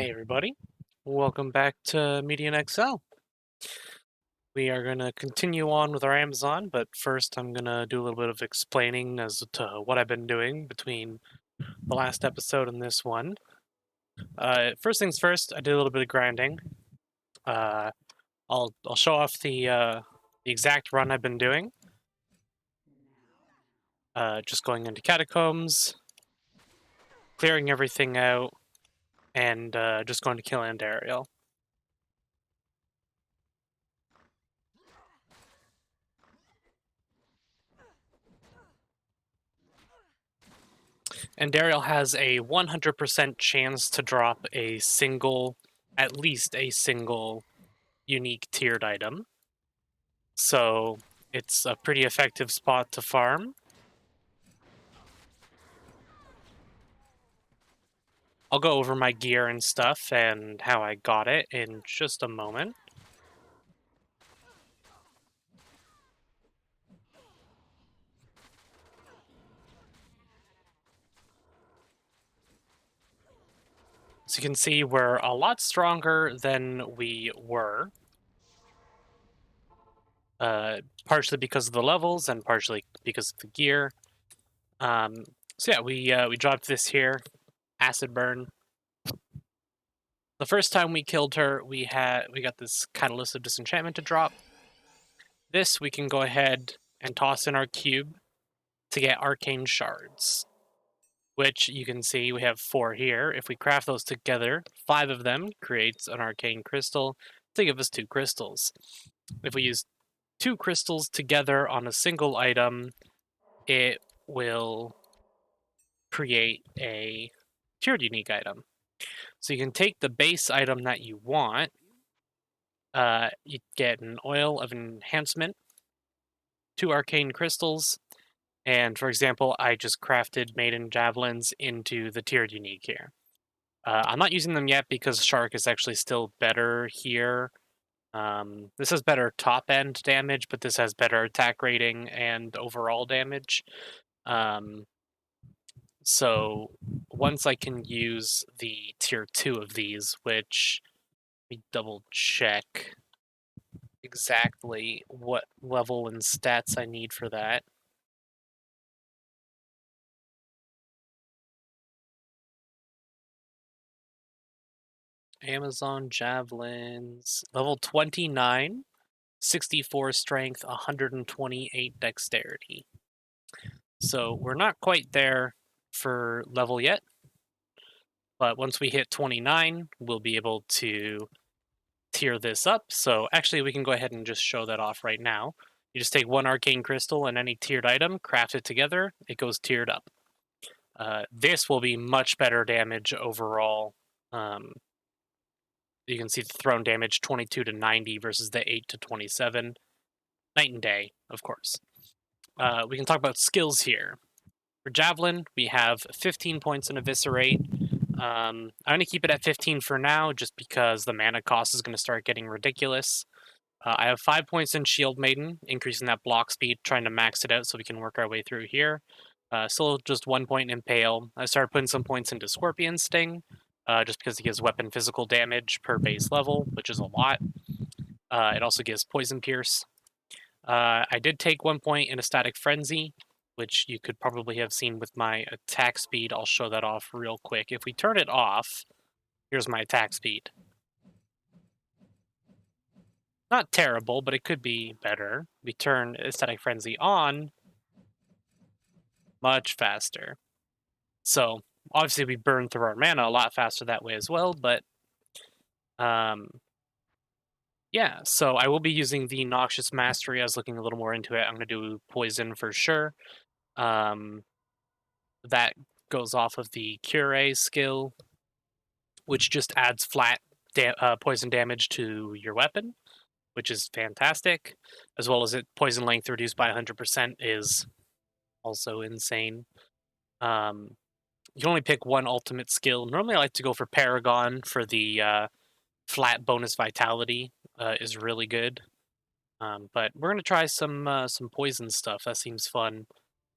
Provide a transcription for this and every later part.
Hey everybody, welcome back to Median XL. We are going to continue on with our Amazon, but first I'm going to do a little bit of explaining as to what I've been doing between the last episode and this one. First things first, I did a little bit of grinding. Uh, I'll show off the exact run I've been doing. Just going into catacombs, clearing everything out, and just going to kill Andariel. And Daryl has a 100% chance to drop at least a single unique tiered item. So it's a pretty effective spot to farm. I'll go over my gear and stuff and how I got it in just a moment. So you can see we're a lot stronger than we were. Partially because of the levels and partially because of the gear. So yeah, we dropped this here, acid burn. The first time we killed her, we got this Catalyst of Disenchantment to drop. This we can go ahead and toss in our cube to get Arcane Shards, which you can see we have 4 here. If we craft those together, 5 of them creates an Arcane Crystal to give us 2 crystals. If we use 2 crystals together on a single item, it will create a tiered unique item. So you can take the base item that you want. You get an Oil of Enhancement, 2 Arcane Crystals, and for example, I just crafted Maiden Javelins into the tiered unique here. I'm not using them yet because Shark is actually still better here. This has better top end damage, but this has better attack rating and overall damage. So once I can use the tier 2 of these, which let me double check exactly what level and stats I need for that. Amazon Javelins, level 29, 64 strength, 128 dexterity. So we're not quite there for level yet, but once we hit 29, we'll be able to tier this up. So actually, we can go ahead and just show that off right now. You just take 1 arcane crystal and any tiered item, craft it together, it goes tiered up. This will be much better damage overall. You can see the thrown damage 22 to 90 versus the 8 to 27. Night and day, of course. We can talk about skills here. For Javelin, we have 15 points in Eviscerate. I'm going to keep it at 15 for now, just because the mana cost is going to start getting ridiculous. I have 5 points in Shield Maiden, increasing that block speed, trying to max it out so we can work our way through here. Still just 1 point in Impale. I started putting some points into Scorpion Sting, just because it gives weapon physical damage per base level, which is a lot. It also gives Poison Pierce. I did take 1 point in a Static Frenzy, which you could probably have seen with my attack speed. I'll show that off real quick. If we turn it off, here's my attack speed. Not terrible, but it could be better. We turn Static Frenzy on, much faster. So, obviously we burn through our mana a lot faster that way as well, but yeah, so I will be using the Noxious Mastery. I was looking a little more into it. I'm going to do Poison for sure. That goes off of the Cure skill, which just adds flat poison damage to your weapon, which is fantastic, as well as poison length reduced by 100% is also insane. You can only pick 1 ultimate skill. Normally I like to go for Paragon for the flat bonus vitality, is really good. But we're going to try some poison stuff. That seems fun.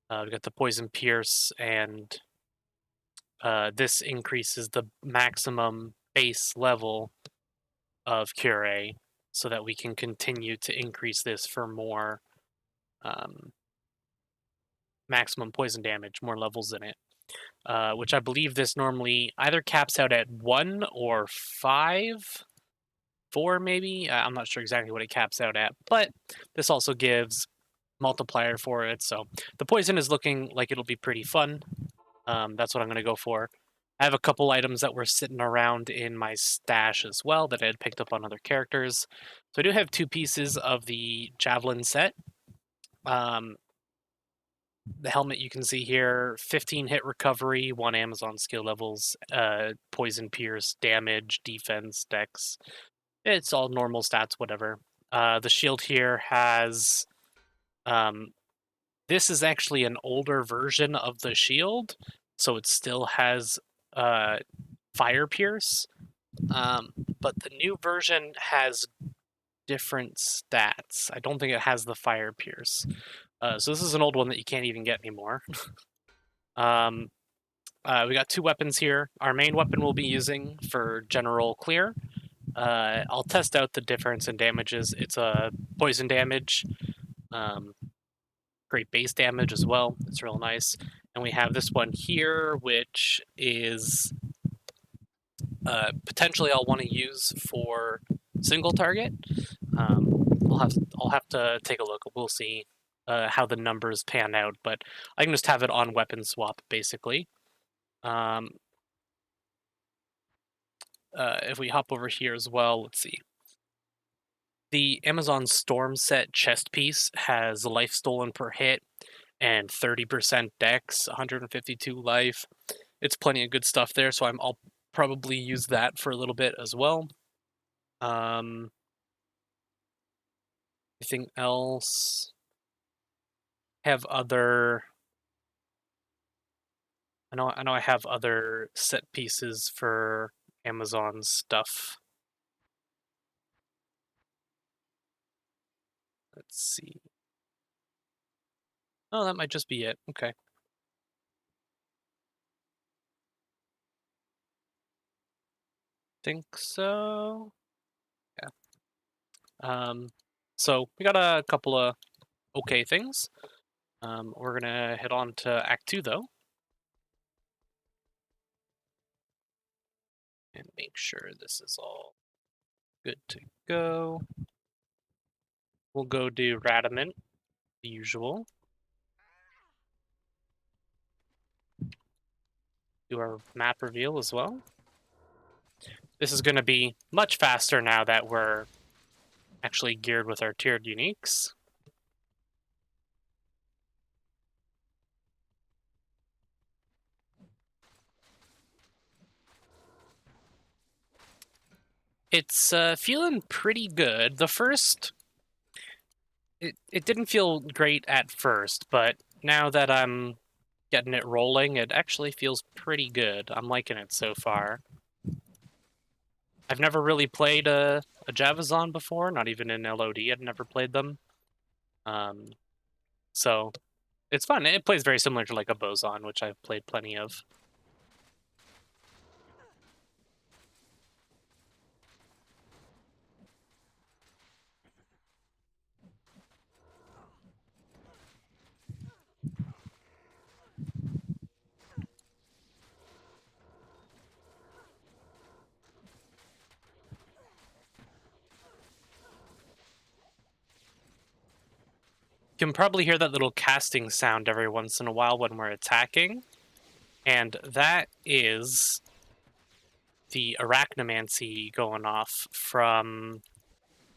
We got the Poison Pierce, and this increases the maximum base level of Cure so that we can continue to increase this for more maximum poison damage, more levels in it. Which I believe this normally either caps out at 1 or 5, 4 maybe. I'm not sure exactly what it caps out at, but this also gives multiplier for it. So the poison is looking like it'll be pretty fun. That's what I'm going to go for. I have a couple items that were sitting around in my stash as well that I had picked up on other characters. So I do have 2 pieces of the Javelin set. The helmet you can see here, 15 hit recovery, 1 Amazon skill levels, poison pierce, damage, defense, dex. It's all normal stats, whatever. The shield here has... this is actually an older version of the shield, so it still has fire pierce. But the new version has different stats. I don't think it has the fire pierce. So this is an old one that you can't even get anymore. We got 2 weapons here. Our main weapon we'll be using for general clear. I'll test out the difference in damages. It's a poison damage, great base damage as well. It's real nice. And we have this one here, which is potentially I'll want to use for single target. I'll have to take a look. We'll see how the numbers pan out, but I can just have it on weapon swap basically. If we hop over here as well, let's see. The Amazon Storm set chest piece has life stolen per hit and 30% dex, 152 life. It's plenty of good stuff there, so I'll probably use that for a little bit as well. Anything else? Have other... I know I have other set pieces for Amazon stuff. Let's see. Oh, that might just be it. Okay. Think so. Yeah. So we got a couple of okay things. We're gonna head on to Act 2 though. And make sure this is all good to go. We'll go do Radamant, the usual. Do our map reveal as well. This is going to be much faster now that we're actually geared with our tiered uniques. It's feeling pretty good. The first... It didn't feel great at first, but now that I'm getting it rolling, it actually feels pretty good. I'm liking it so far. I've never really played a Javazon before, not even in LOD. I'd never played them. So it's fun. It plays very similar to like a Boson, which I've played plenty of. You can probably hear that little casting sound every once in a while when we're attacking, and that is the arachnomancy going off from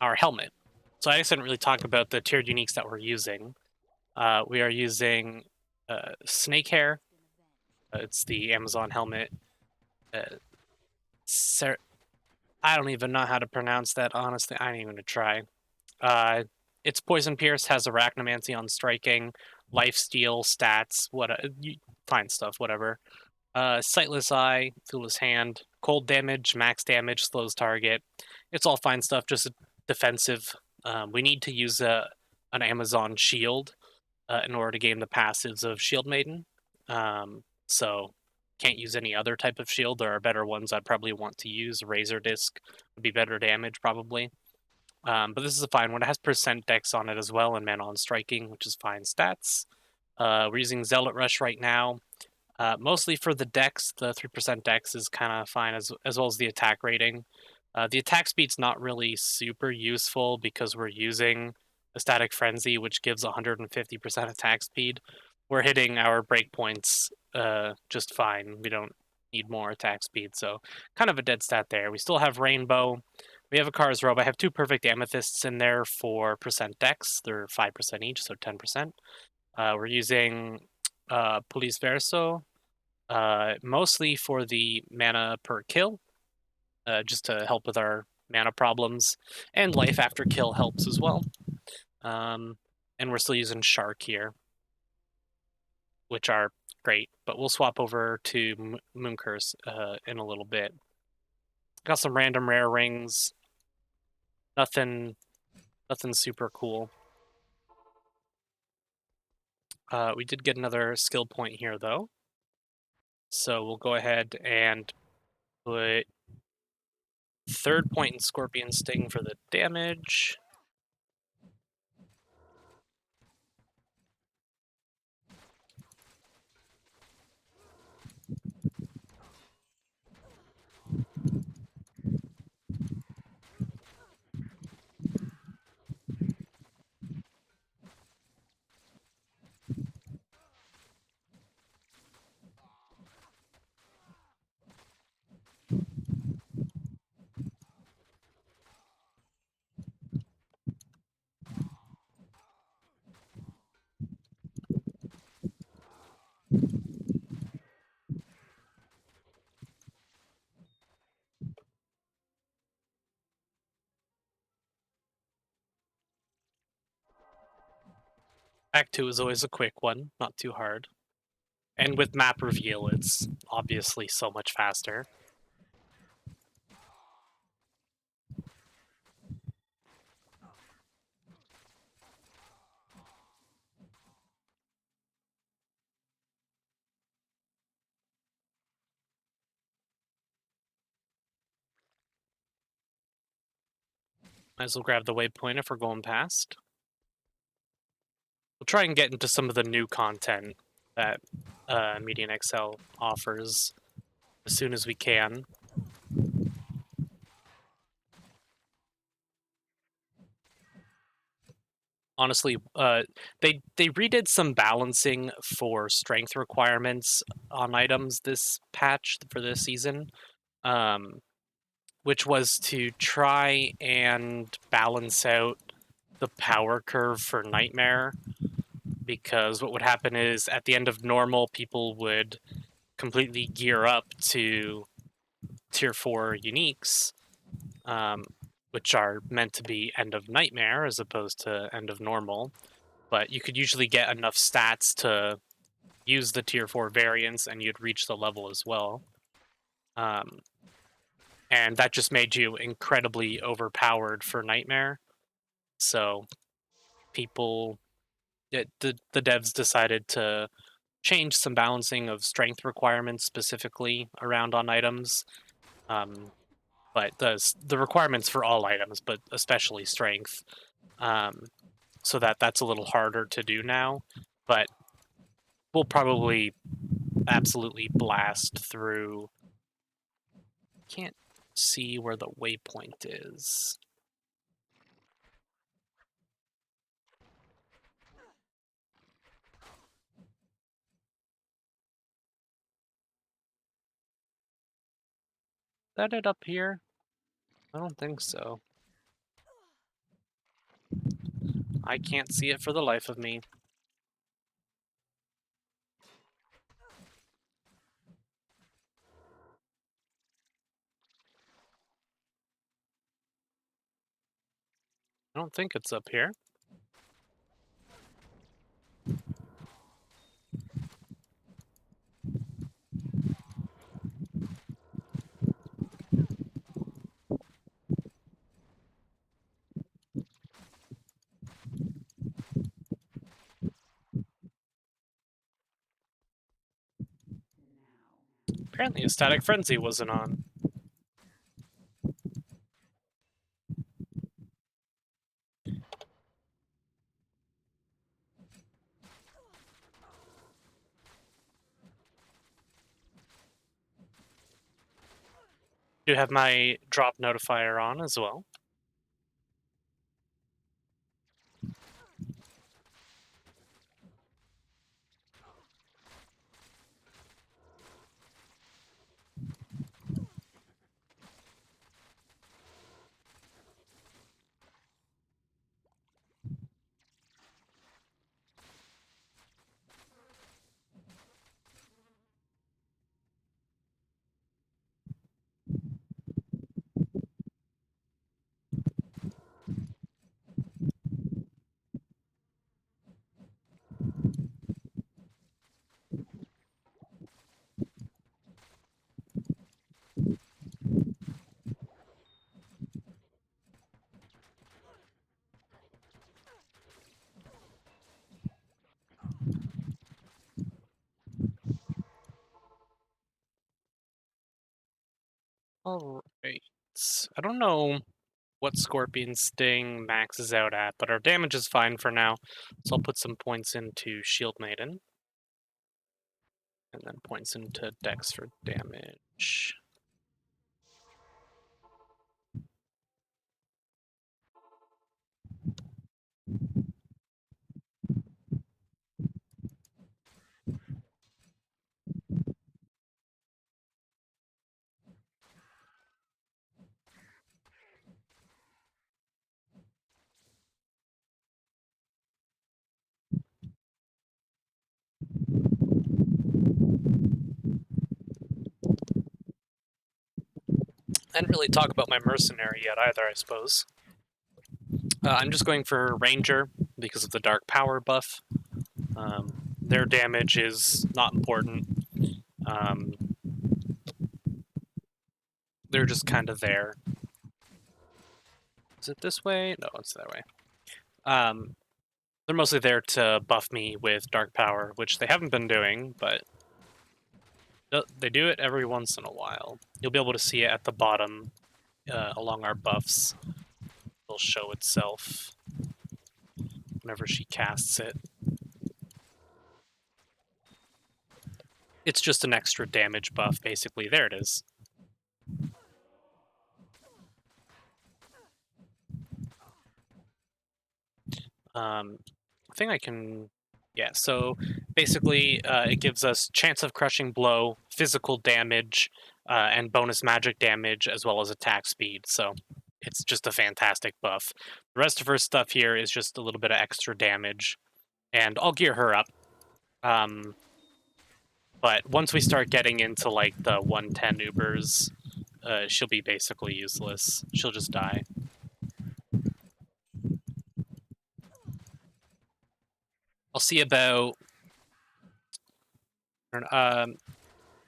our helmet. So I guess I didn't really talk about the tiered uniques that we're using. We are using snake hair. It's the Amazon helmet. I don't even know how to pronounce that, honestly. I ain't even gonna try. It's Poison Pierce, has Arachnomancy on striking, Lifesteal, stats, fine stuff, whatever. Sightless Eye, Foolish Hand, Cold Damage, Max Damage, slows target. It's all fine stuff, just defensive. We need to use an Amazon Shield in order to gain the passives of Shield Maiden. So can't use any other type of shield. There are better ones I'd probably want to use. Razor Disc would be better damage, probably. But this is a fine one. It has percent dex on it as well, and mana on striking, which is fine stats. We're using Zealot Rush right now. Mostly for the dex, the 3% dex is kind of fine, as well as the attack rating. The attack speed's not really super useful because we're using a Static Frenzy, which gives 150% attack speed. We're hitting our breakpoints just fine. We don't need more attack speed, so kind of a dead stat there. We still have Rainbow. We have a Kara's Robe. I have 2 Perfect Amethysts in there for percent dex. They're 5% each, so 10%. We're using Police Verso, mostly for the mana per kill, just to help with our mana problems, and life after kill helps as well. And we're still using Shark here, which are great, but we'll swap over to Moon Curse in a little bit. Got some random rare rings. Nothing super cool. We did get another skill point here, though. So we'll go ahead and put 3rd point in Scorpion Sting for the damage. Act 2 is always a quick one, not too hard. And with map reveal, it's obviously so much faster. Might as well grab the waypoint if we're going past. We'll try and get into some of the new content that Median XL offers as soon as we can. Honestly, they redid some balancing for strength requirements on items this patch for this season, which was to try and balance out the power curve for Nightmare. Because what would happen is at the end of normal, people would completely gear up to tier 4 uniques, which are meant to be end of Nightmare as opposed to end of normal. But you could usually get enough stats to use the tier 4 variants and you'd reach the level as well. And that just made you incredibly overpowered for Nightmare. So people, the devs decided to change some balancing of strength requirements specifically around on items. But the requirements for all items, but especially strength. So that's a little harder to do now. But we'll probably absolutely blast through. Can't see where the waypoint is. Is that it up here? I don't think so. I can't see it for the life of me. I don't think it's up here. Apparently a static frenzy wasn't on. Do have my drop notifier on as well. All right. I don't know what Scorpion Sting maxes out at, but our damage is fine for now. So I'll put some points into Shield Maiden. And then points into Dex for damage. I didn't really talk about my mercenary yet either, I suppose. I'm just going for Ranger because of the Dark Power buff. Their damage is not important. Um, they're just kind of there. Is it this way? No, it's that way. They're mostly there to buff me with Dark Power, which they haven't been doing, but they do it every once in a while. You'll be able to see it at the bottom along our buffs. It'll show itself whenever she casts it. It's just an extra damage buff, basically. There it is. I think I can... Yeah, so basically it gives us chance of crushing blow, physical damage, and bonus magic damage, as well as attack speed. So it's just a fantastic buff. The rest of her stuff here is just a little bit of extra damage, and I'll gear her up. But once we start getting into like the 110 Ubers, she'll be basically useless. She'll just die. I'll see about... I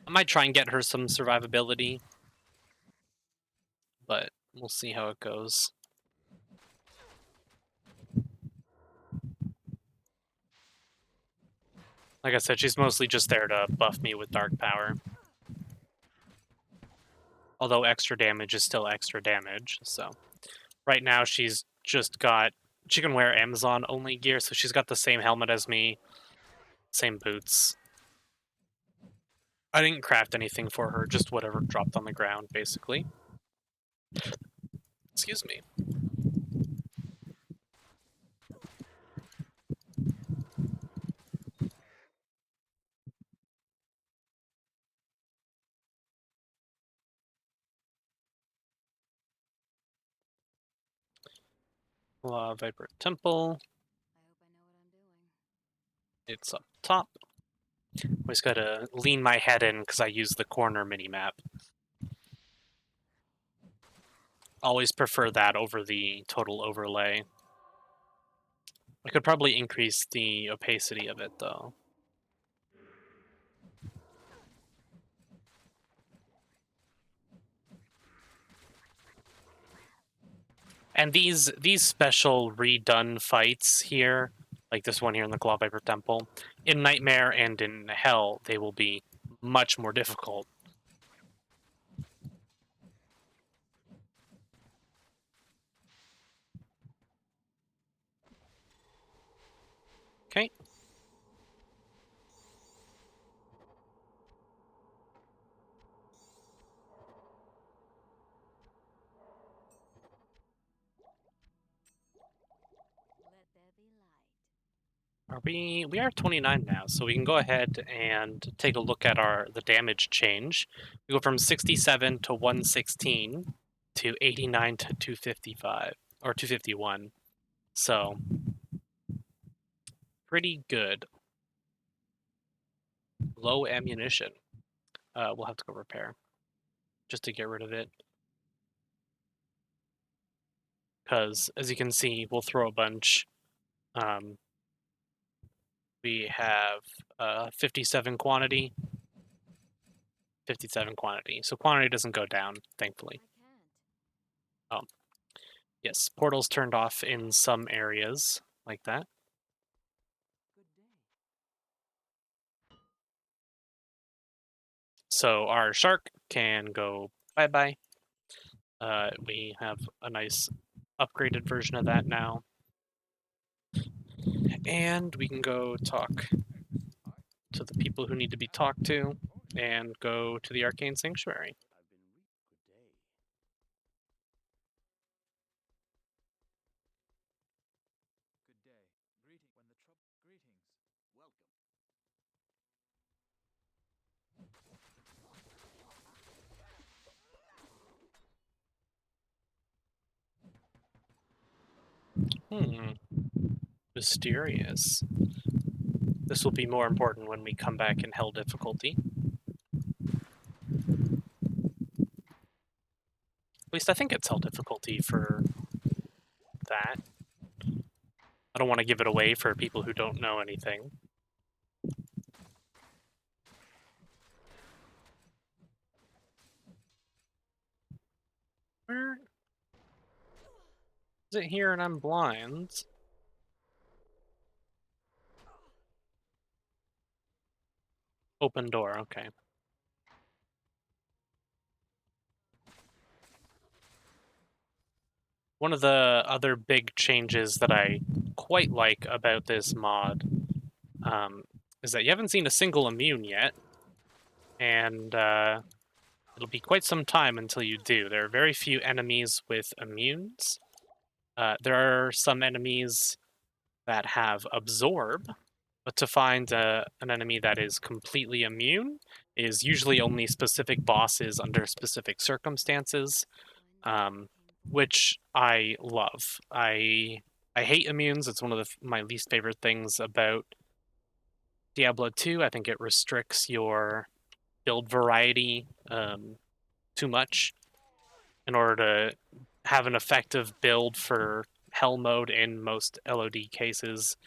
might try and get her some survivability, but we'll see how it goes. Like I said, she's mostly just there to buff me with Dark Power. Although extra damage is still extra damage, so... Right now she's just got... She can wear Amazon-only gear, so she's got the same helmet as me, same boots. I didn't craft anything for her, just whatever dropped on the ground, basically. Excuse me. Viper Temple. It's up top. Always gotta lean my head in because I use the corner mini-map. Always prefer that over the total overlay. I could probably increase the opacity of it, though. And these special redone fights here, like this one here in the Claw Viper Temple, in Nightmare and in Hell, they will be much more difficult. Are we are 29 now, so we can go ahead and take a look at the damage change. We go from 67 to 116 to 89 to 255 or 251. So pretty good. Low ammunition. We'll have to go repair just to get rid of it. Because as you can see, we'll throw a bunch. We have 57 quantity, 57 quantity. So quantity doesn't go down, thankfully. Oh, yes, portals turned off in some areas like that. So our shark can go bye-bye. We have a nice upgraded version of that now. And we can go talk to the people who need to be talked to and go to the Arcane Sanctuary. Mysterious. This will be more important when we come back in Hell difficulty. At least I think it's Hell difficulty for that. I don't want to give it away for people who don't know anything. Where is it here and I'm blind? Open door, okay. One of the other big changes that I quite like about this mod is that you haven't seen a single immune yet, and it'll be quite some time until you do. There are very few enemies with immunes. There are some enemies that have absorb, but to find an enemy that is completely immune is usually only specific bosses under specific circumstances, which I love. I hate immunes. It's one of my least favorite things about Diablo 2. I think it restricts your build variety too much in order to have an effective build for Hell mode in most LOD cases.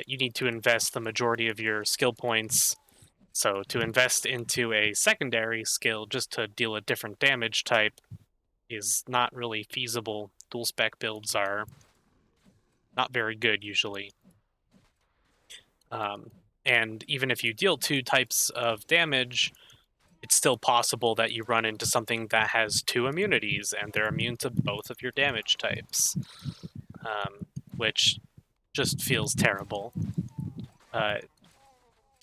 You need to invest the majority of your skill points. So to invest into a secondary skill just to deal a different damage type is not really feasible. Dual spec builds are not very good usually. And even if you deal two types of damage, it's still possible that you run into something that has two immunities and they're immune to both of your damage types, which just feels terrible.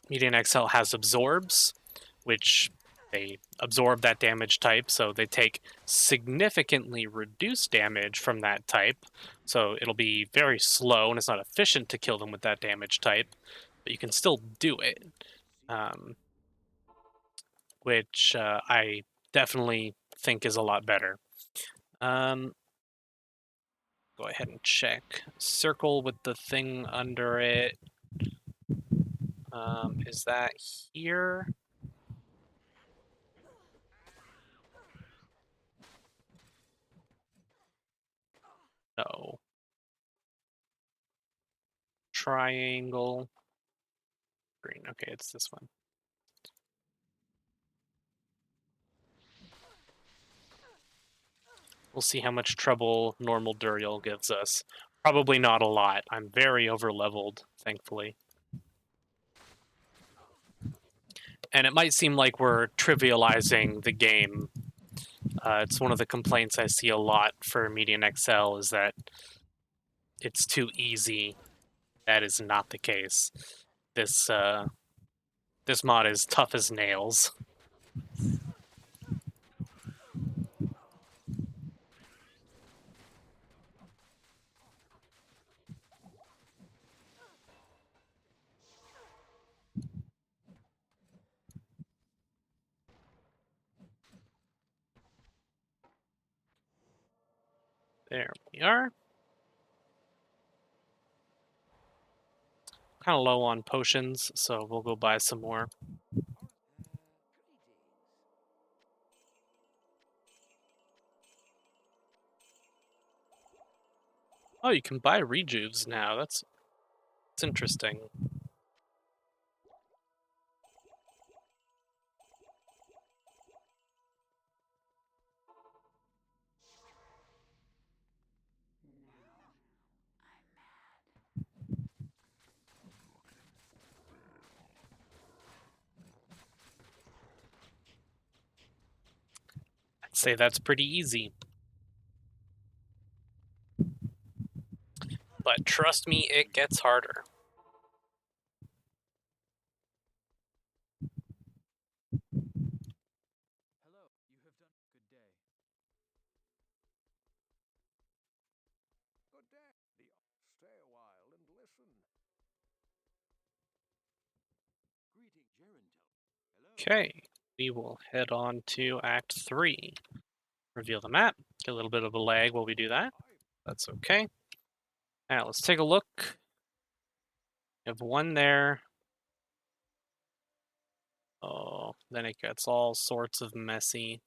Median XL has absorbs, which they absorb that damage type, so they take significantly reduced damage from that type. So it'll be very slow and it's not efficient to kill them with that damage type, but you can still do it, which I definitely think is a lot better. Go ahead and check. Circle with the thing under it. Is that here? No. Triangle. Green. Okay, it's this one. We'll see how much trouble normal Duriel gives us. Probably not a lot. I'm very over-leveled, thankfully. And it might seem like we're trivializing the game. It's one of the complaints I see a lot for Median XL is that it's too easy. That is not the case. This this mod is tough as nails. There we are. Kind of low on potions, so we'll go buy some more. Oh, you can buy rejuves now. That's interesting. I'd say that's pretty easy. But trust me, it gets harder. Hello, you have done good day. Good day. Stay a while and listen. Greeting, Gerentel. Hello. Okay, we will head on to Act 3. Reveal the map. Get a little bit of a lag while we do that. That's okay. Now let's take a look. We have one there. Oh, then it gets all sorts of messy.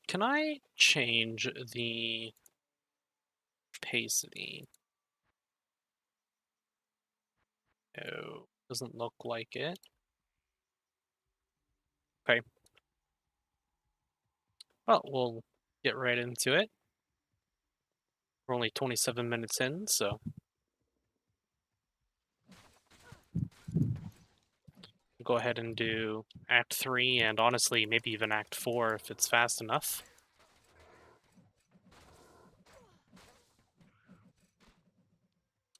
Can I change the opacity? No, doesn't look like it. Okay. Well, we'll get right into it. We're only 27 minutes in, so go ahead and do Act 3, and honestly, maybe even Act 4 if it's fast enough.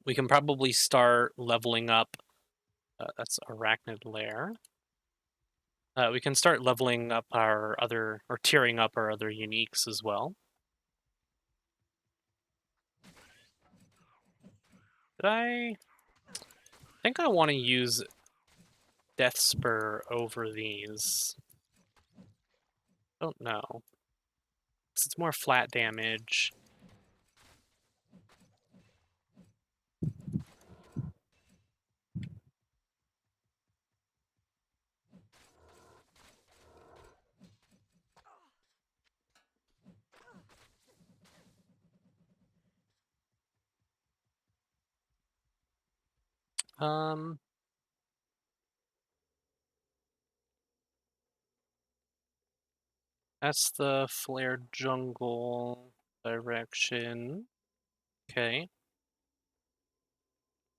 We can probably start leveling up. That's Arachnid Lair. We can start leveling up our other, or tiering up our other uniques as well. I think I want to use Death Spur over these. Don't know. It's more flat damage. Um, that's the Flare Jungle direction. Okay.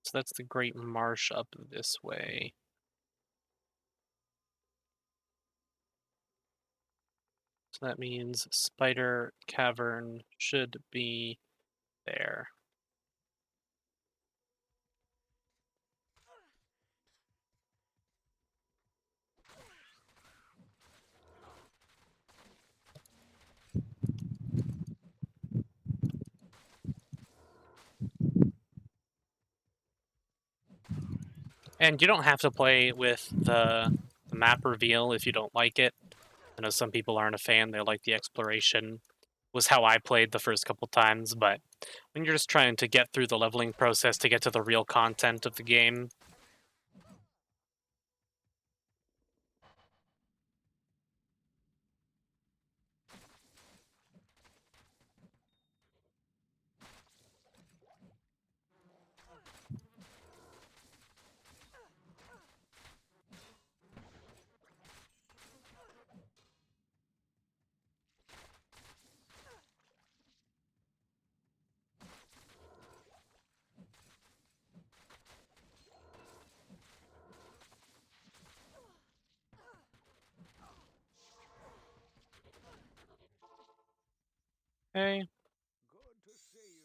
So that's the Great Marsh up this way. So that means Spider Cavern should be there. And you don't have to play with the map reveal if you don't like it. I know some people aren't a fan, they like the exploration. Was how I played the first couple times, but when you're just trying to get through the leveling process to get to the real content of the game. Okay. Good to see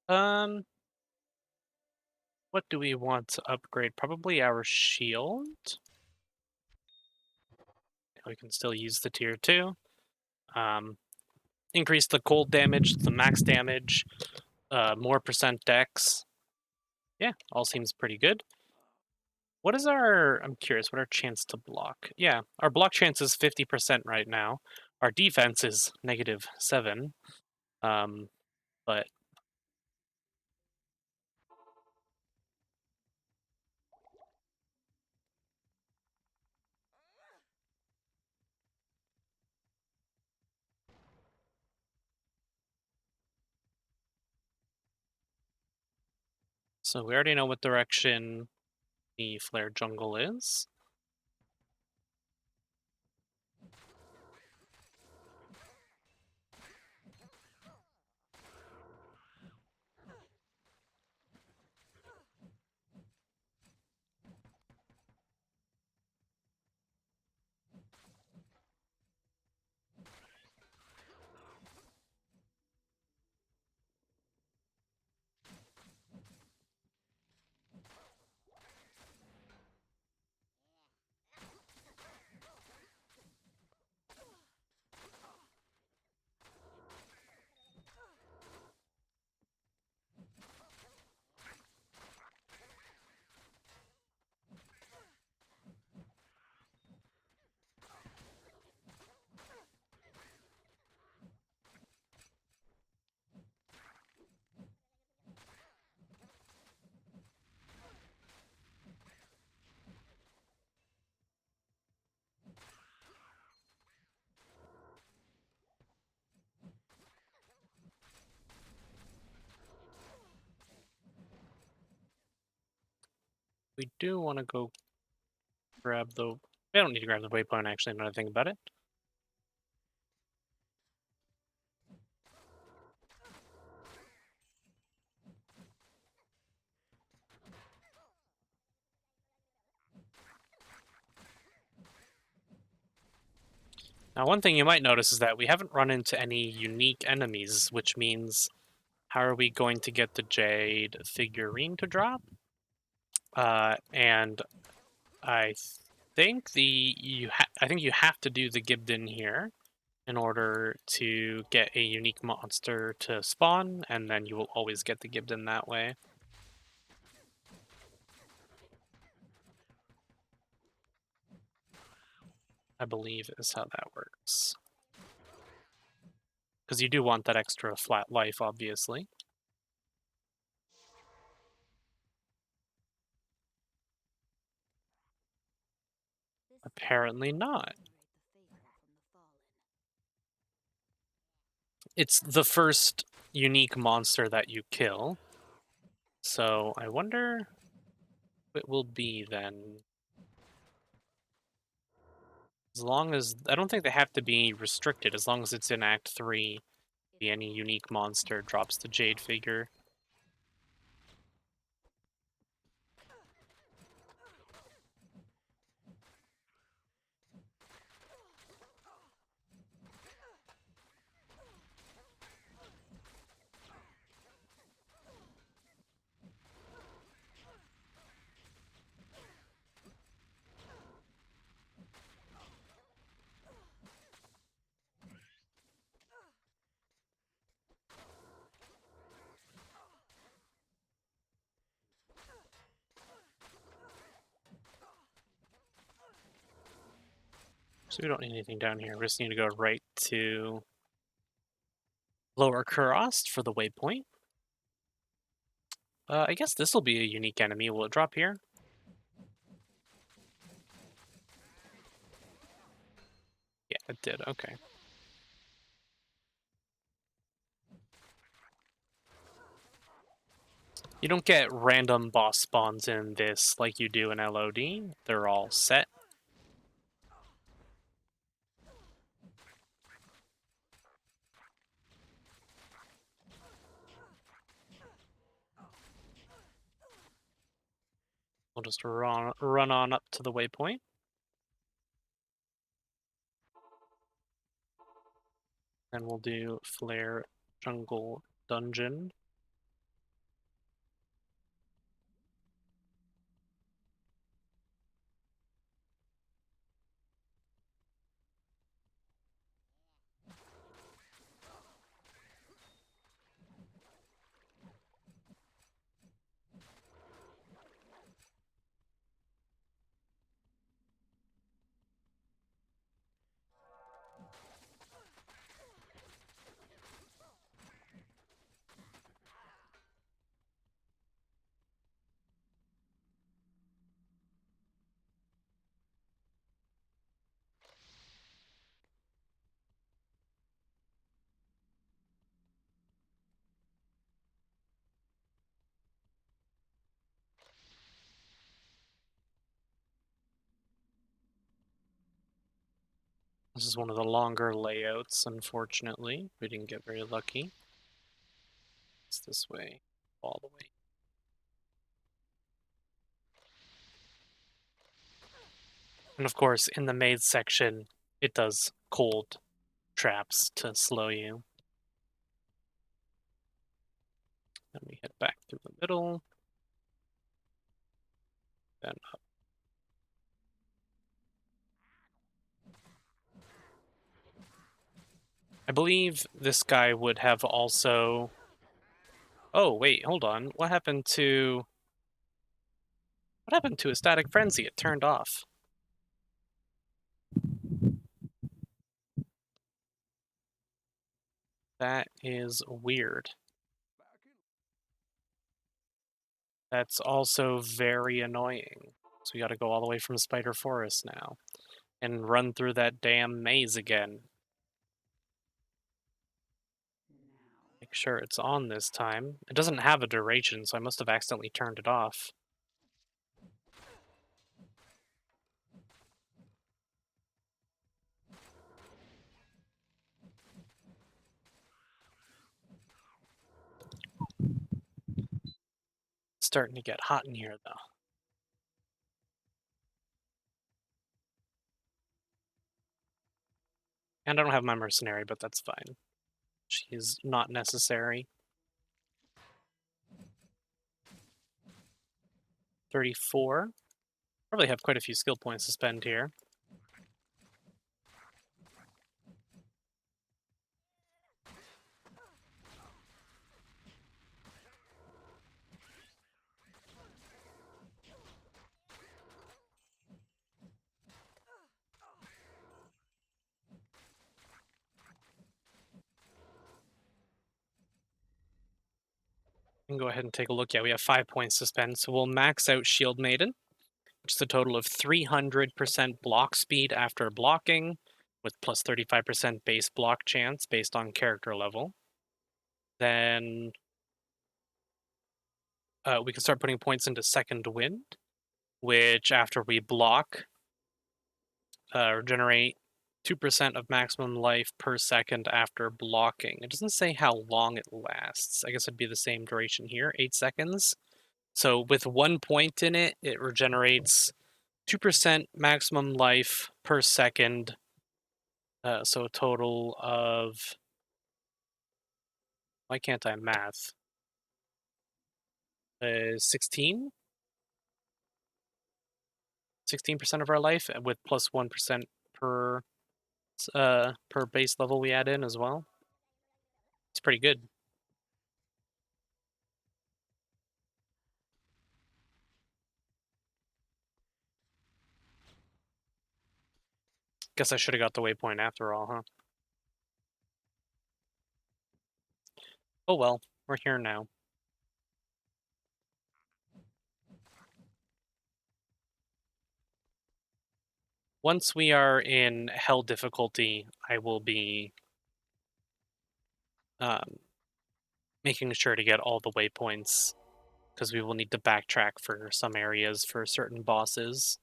you. Um, what do we want to upgrade? Probably our shield. We can still use the tier 2. Um, increase the cold damage, the max damage, more percent dex. Yeah, all seems pretty good. What is our... I'm curious, what our chance to block? Yeah, our block chance is 50% right now. Our defense is -7. But so we already know what direction the flare jungle is. We do want to go grab the... I don't need to grab the waypoint, actually, now that I think about it. Now, one thing you might notice is that we haven't run into any unique enemies, which means how are we going to get the Jade figurine to drop? And I think I think you have to do the Gibden here in order to get a unique monster to spawn, and then you will always get the Gibden that way. I believe is how that works. Because you do want that extra flat life, obviously. Apparently not. It's the first unique monster that you kill. So I wonder what it will be then. As long as... I don't think they have to be restricted. As long as it's in Act 3, any unique monster drops the Jade figure. So we don't need anything down here. We just need to go right to Lower Kurost for the waypoint. I guess this will be a unique enemy. Will it drop here? Yeah, it did. Okay. You don't get random boss spawns in this like you do in LOD. They're all set. We'll just run on up to the waypoint. And we'll do Flare Jungle Dungeon. This is one of the longer layouts, unfortunately. We didn't get very lucky. It's this way, all the way. And of course, in the maze section, it does cold traps to slow you. Then we head back through the middle. Then up. I believe this guy would have also... Oh, wait, hold on. What happened to... What happened to a static frenzy? It turned off. That is weird. Back in. That's also very annoying. So we gotta go all the way from Spider Forest now. And run through that damn maze again. Make sure it's on this time. It doesn't have a duration, so I must have accidentally turned it off. It's starting to get hot in here, though. And I don't have my mercenary, but that's fine. She's not necessary. 34. Probably have quite a few skill points to spend here. We can go ahead and take a look. Yeah, we have 5 points to spend, so we'll max out Shield Maiden, which is a total of 300% block speed after blocking, with plus 35% base block chance based on character level. Then we can start putting points into Second Wind, which after we block, regenerate 2% of maximum life per second after blocking. It doesn't say how long it lasts. I guess it'd be the same duration here, 8 seconds. So with 1 point in it, it regenerates 2% maximum life per second. So a total of... Why can't I math? 16? 16% of our life, with plus 1% per base level we add in as well. It's pretty good. Guess I should have got the waypoint after all, huh? Oh well, we're here now. Once we are in hell difficulty, I will be making sure to get all the waypoints, because we will need to backtrack for some areas for certain bosses.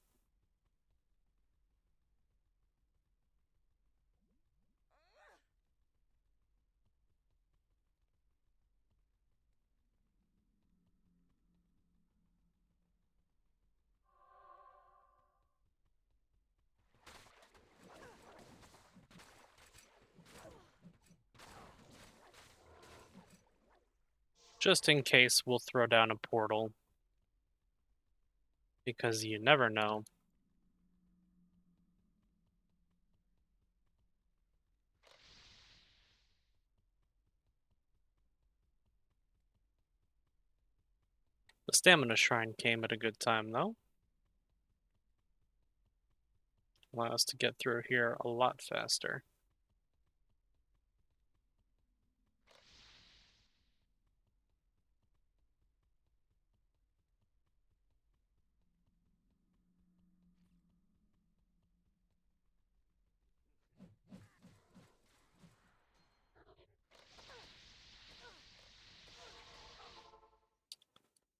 Just in case, we'll throw down a portal, because you never know. The stamina shrine came at a good time, though. Allow us to get through here a lot faster.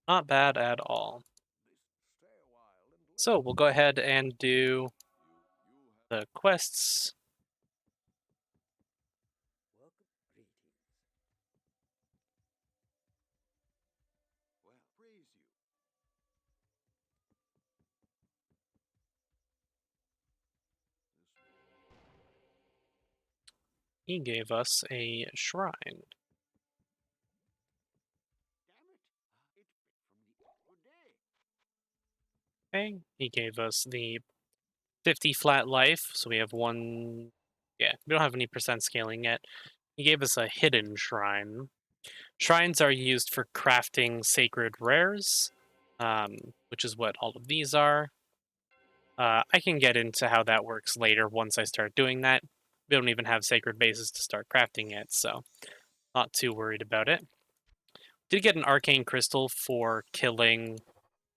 Not bad at all. Stay a while and listen. So we'll go ahead and do You have the quests He gave us a shrine. Damn it! It's picked from the good day. Okay, he gave us the 50 flat life, so we have one. Yeah, we don't have any percent scaling yet. He gave us a hidden shrine. Shrines are used for crafting sacred rares, which is what all of these are. I can get into how that works later once I start doing that. We don't even have sacred bases to start crafting yet, so not too worried about it. Did get an arcane crystal for killing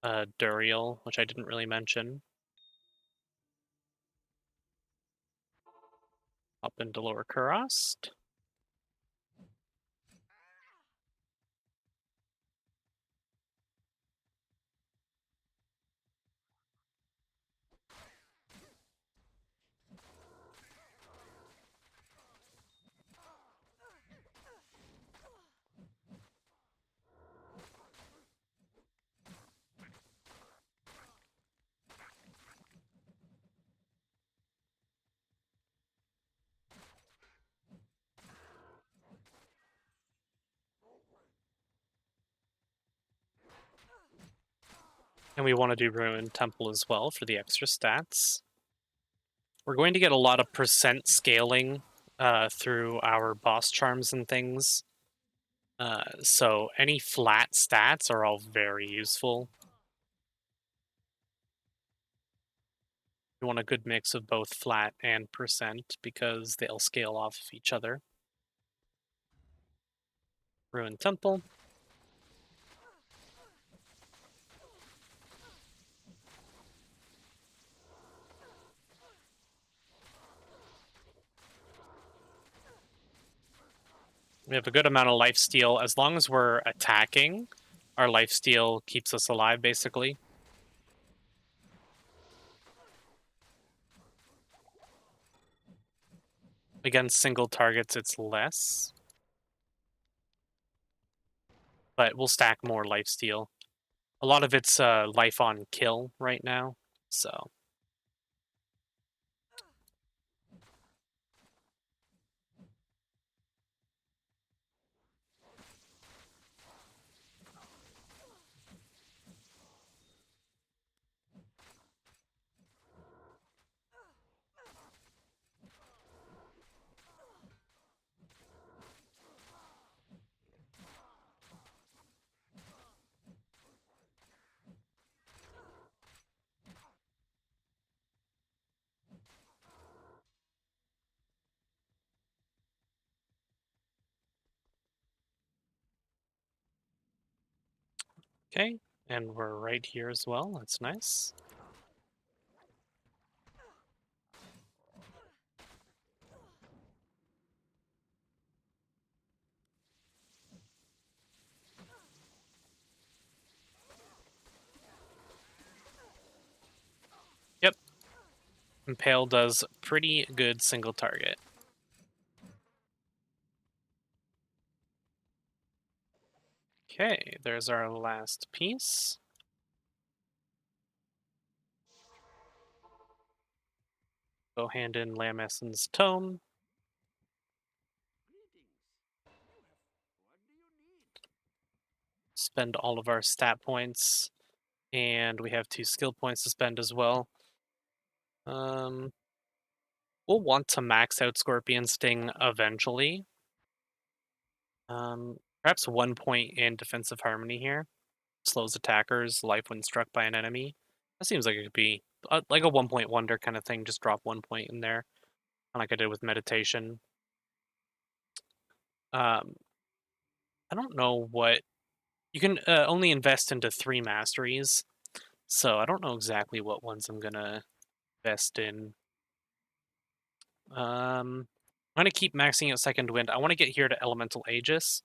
Duriel, which I didn't really mention. Up into Lower Kurast. And we want to do Ruined Temple as well for the extra stats. We're going to get a lot of percent scaling through our boss charms and things. So any flat stats are all very useful. You want a good mix of both flat and percent because they'll scale off of each other. Ruined Temple. We have a good amount of lifesteal. As long as we're attacking, our lifesteal keeps us alive, basically. Against single targets, it's less. But we'll stack more lifesteal. A lot of it's life on kill right now, so... Okay, and we're right here as well. That's nice. Yep. Impale does pretty good single target. Okay, there's our last piece. Go hand in Lameson's tome. Greetings. What do you need? Spend all of our stat points. And we have 2 skill points to spend as well. We'll want to max out Scorpion Sting eventually. Perhaps 1 point in Defensive Harmony here. Slows attackers' life when struck by an enemy. That seems like it could be like a 1 point wonder kind of thing. Just drop 1 point in there, like I did with Meditation. I don't know what... You can only invest into 3 masteries, so I don't know exactly what ones I'm gonna invest in. I'm gonna keep maxing out Second Wind. I want to get here to Elemental Aegis.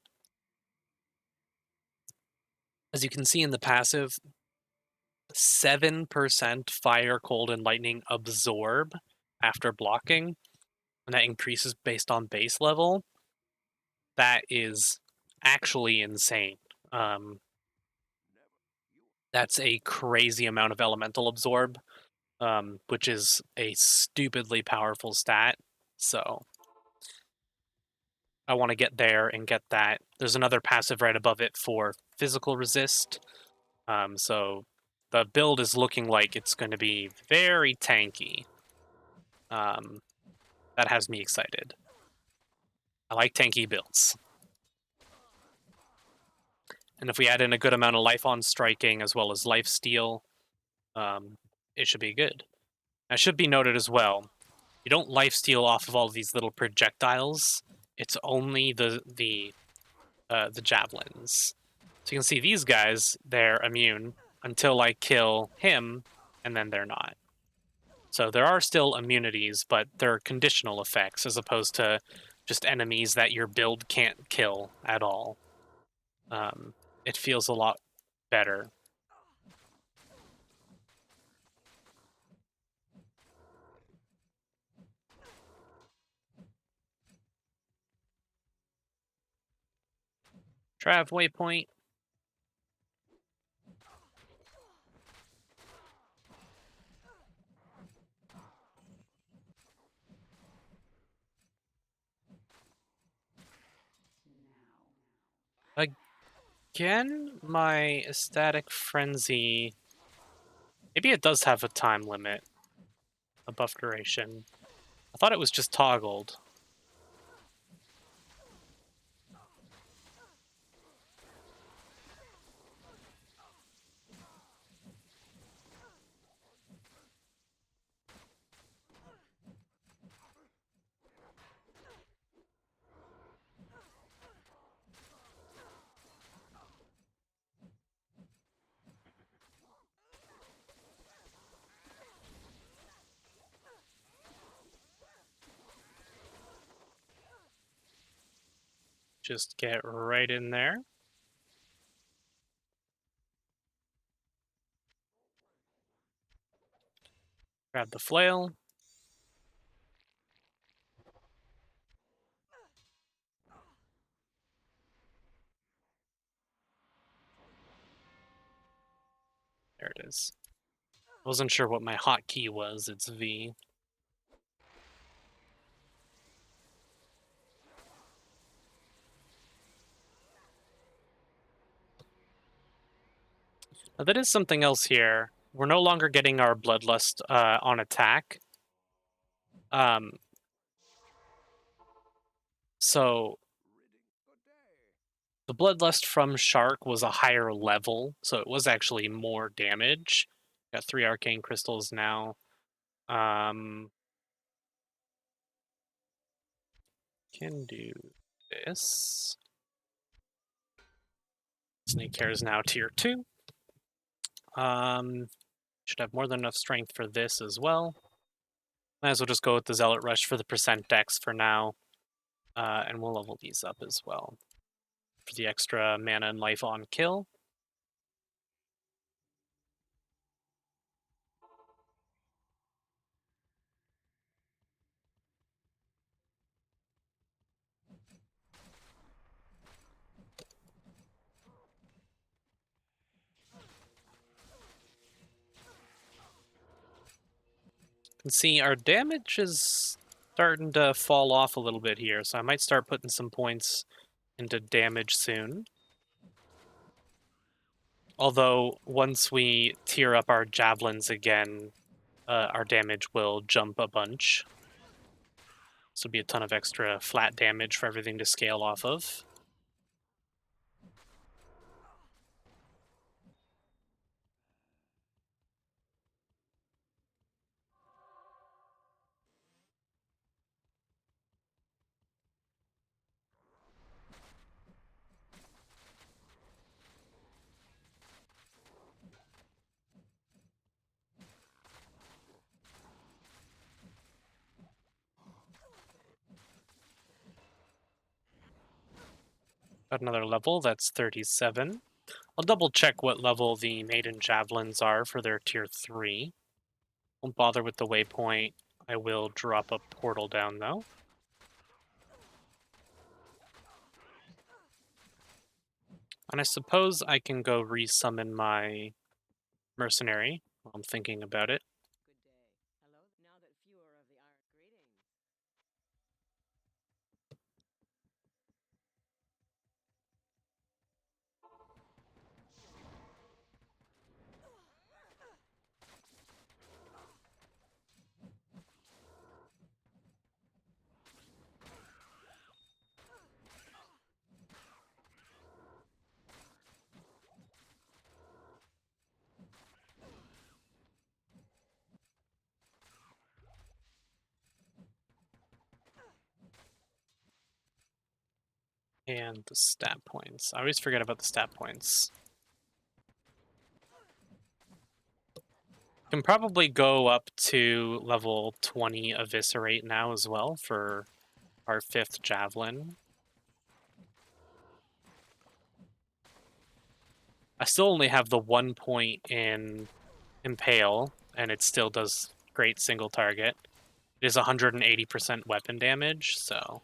As you can see in the passive, 7% Fire, Cold, and Lightning absorb after blocking, and that increases based on base level. That is actually insane. That's a crazy amount of Elemental Absorb, which is a stupidly powerful stat. So I want to get there and get that. There's another passive right above it for physical resist. So the build is looking like it's going to be very tanky. That has me excited. I like tanky builds. And if we add in a good amount of life on striking as well as life steal, it should be good. It should be noted as well, you don't life steal off of all of these little projectiles. It's only the javelins. So you can see these guys, they're immune until I kill him, and then they're not. So there are still immunities, but they're conditional effects as opposed to just enemies that your build can't kill at all. It feels a lot better. Trav waypoint. Again, my ecstatic frenzy. Maybe it does have a time limit, a buff duration. I thought it was just toggled. Just get right in there. Grab the flail. There it is. Wasn't sure what my hotkey was. It's V. Now, that is something else here. We're no longer getting our bloodlust on attack. So the bloodlust from Shark was a higher level, so it was actually more damage. Got 3 arcane crystals now. Can do this. Snake hair is now tier 2. Should have more than enough strength for this as well. Might as well just go with the Zealot Rush for the percent dex for now. And we'll level these up as well for the extra mana and life on kill. You can see our damage is starting to fall off a little bit here, so I might start putting some points into damage soon. Although, once we tier up our javelins again, our damage will jump a bunch. This will be a ton of extra flat damage for everything to scale off of. Got another level, that's 37. I'll double check what level the Maiden Javelins are for their tier 3. Won't bother with the waypoint. I will drop a portal down though. And I suppose I can go resummon my mercenary while I'm thinking about it. Good day. Hello. Now that fewer of the greetings. And the stat points. I always forget about the stat points. Can probably go up to level 20 Eviscerate now as well for our 5th Javelin. I still only have the 1 point in Impale, and it still does great single target. It is 180% weapon damage, so...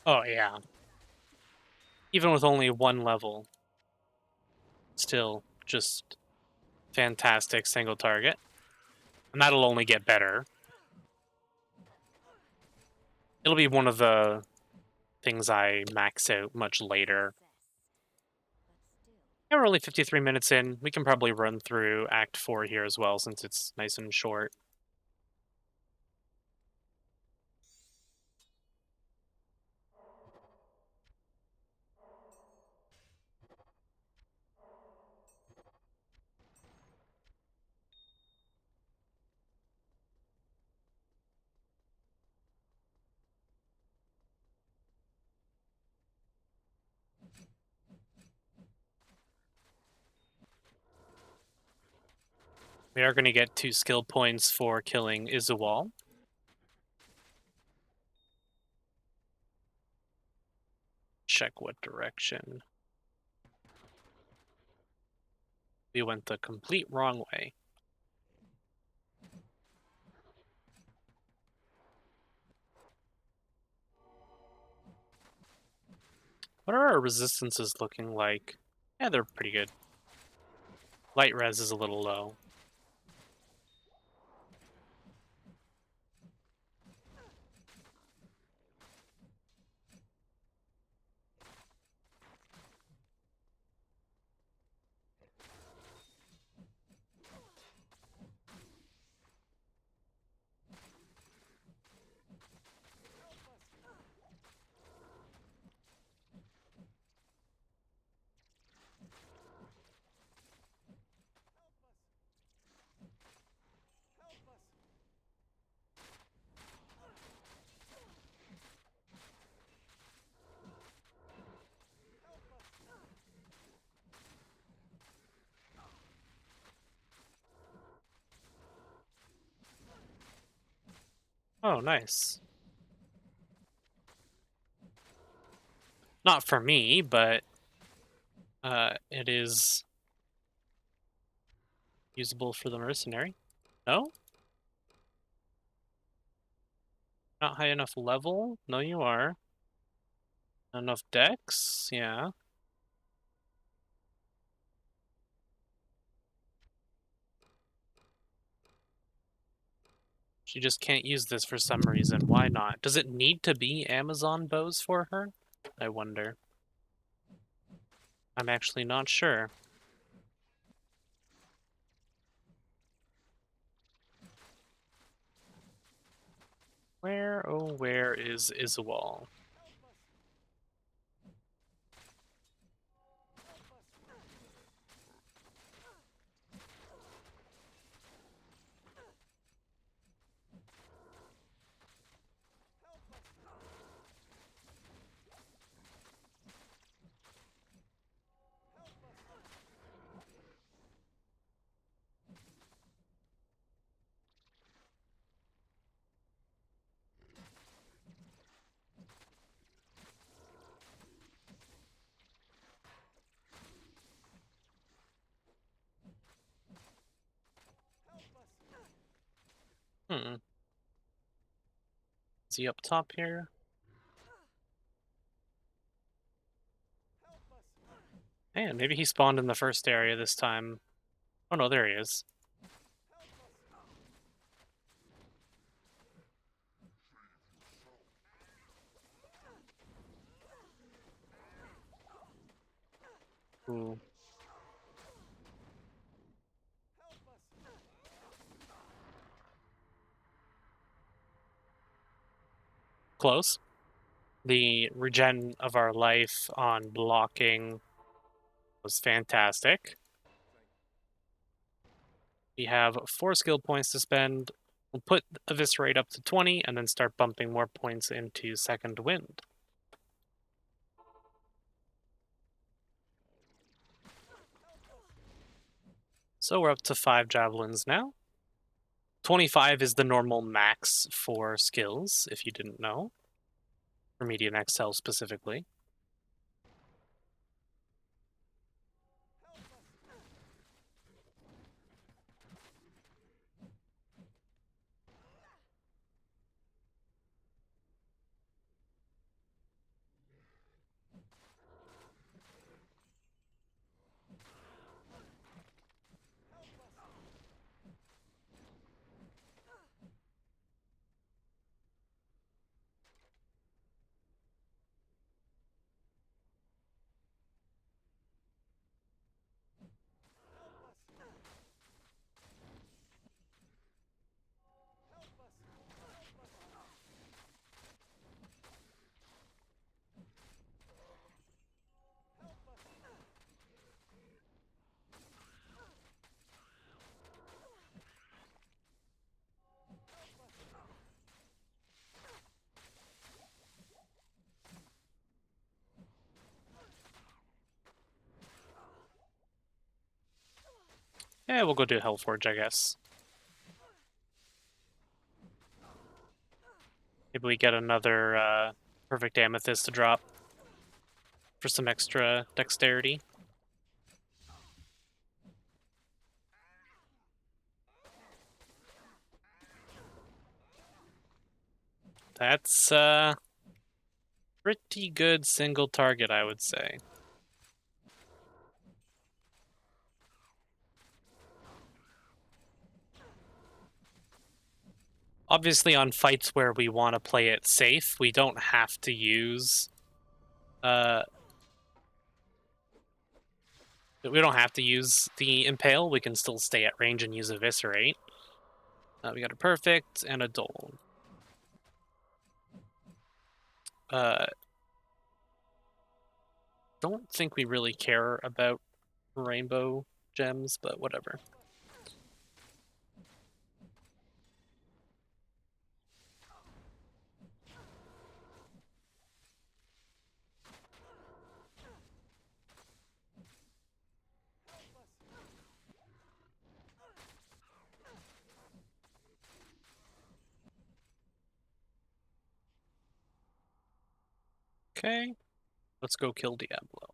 Oh, yeah. Even with only 1 level, still just fantastic single target. And that'll only get better. It'll be one of the things I max out much later. Yeah, we're only 53 minutes in. We can probably run through Act 4 here as well, since it's nice and short. We are going to get 2 skill points for killing Izuwal. Check what direction. We went the complete wrong way. What are our resistances looking like? Yeah, they're pretty good. Light res is a little low. Oh, nice. Not for me, but it is usable for the mercenary. No? Not high enough level? No, you are. Not enough dex? Yeah. She just can't use this for some reason. Why not? Does it need to be Amazon bows for her? I wonder. I'm actually not sure. Where, oh, where is Izuwal? Hmm. Is he up top here? Man, maybe he spawned in the first area this time. Oh no, there he is. Ooh. Close. The regen of our life on blocking was fantastic. We have 4 skill points to spend. We'll put Eviscerate up to 20 and then start bumping more points into Second Wind. So we're up to 5 javelins now. 25 is the normal max for skills, if you didn't know. For Median XL specifically. Yeah, we'll go do Hellforge, I guess. Maybe we get another Perfect Amethyst to drop for some extra dexterity. That's pretty good single target, I would say. Obviously, on fights where we want to play it safe, we don't have to use we don't have to use the Impale. We can still stay at range and use Eviscerate. We got a Perfect and a Dole. Don't think we really care about rainbow gems, but whatever. Okay, let's go kill Diablo.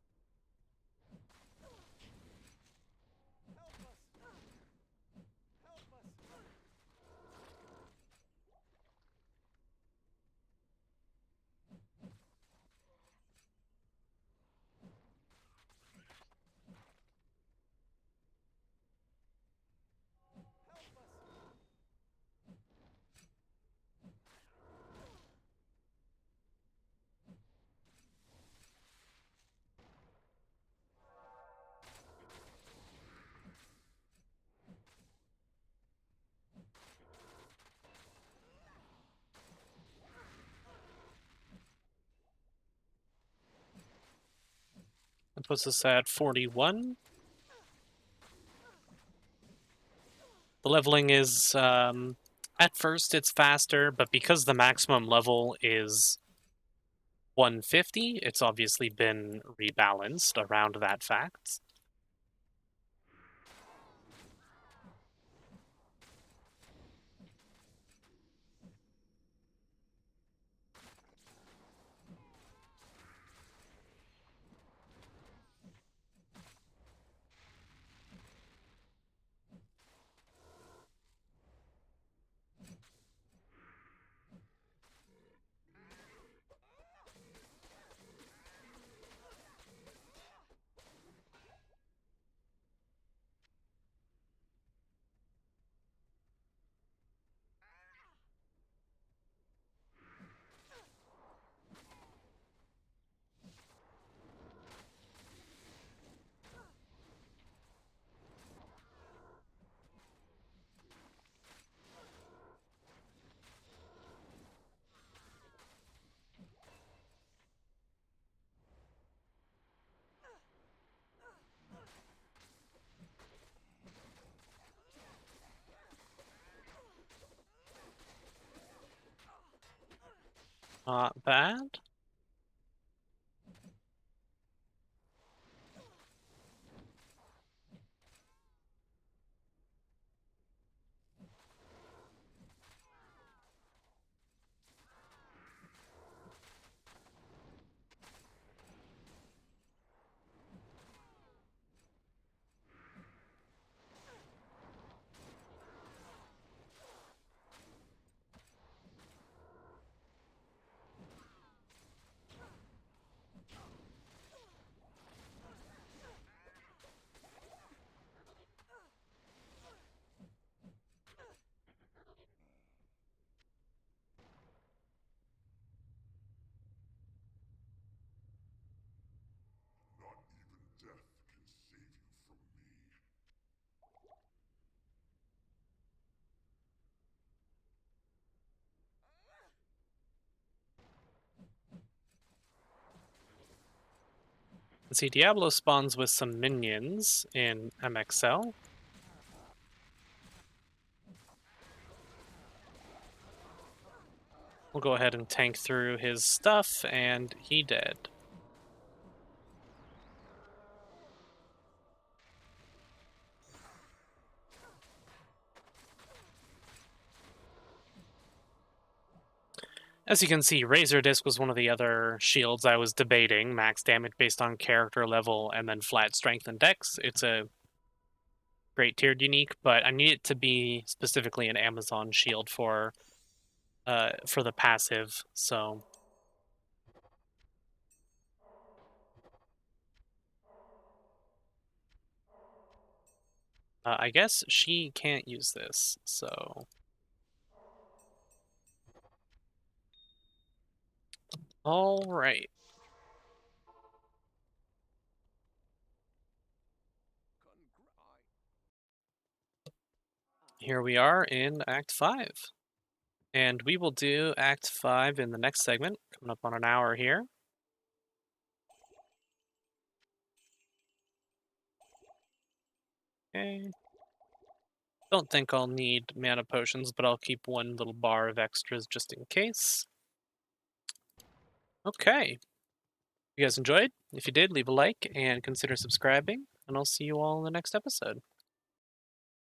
That puts us at 41. The leveling is, at first it's faster, but because the maximum level is 150, it's obviously been rebalanced around that fact. Not bad. Not even death can save you from me. See, Diablo spawns with some minions in MXL. We'll go ahead and tank through his stuff, and he dead. As you can see, Razor Disc was one of the other shields I was debating. Max damage based on character level, and then flat strength and dex. It's a great tiered unique, but I need it to be specifically an Amazon shield for the passive. So I guess she can't use this. So all right. Here we are in Act 5. And we will do Act 5 in the next segment, coming up on an hour here. Okay. Don't think I'll need mana potions, but I'll keep one little bar of extras just in case. Okay. You guys enjoyed? If you did, leave a like and consider subscribing, and I'll see you all in the next episode.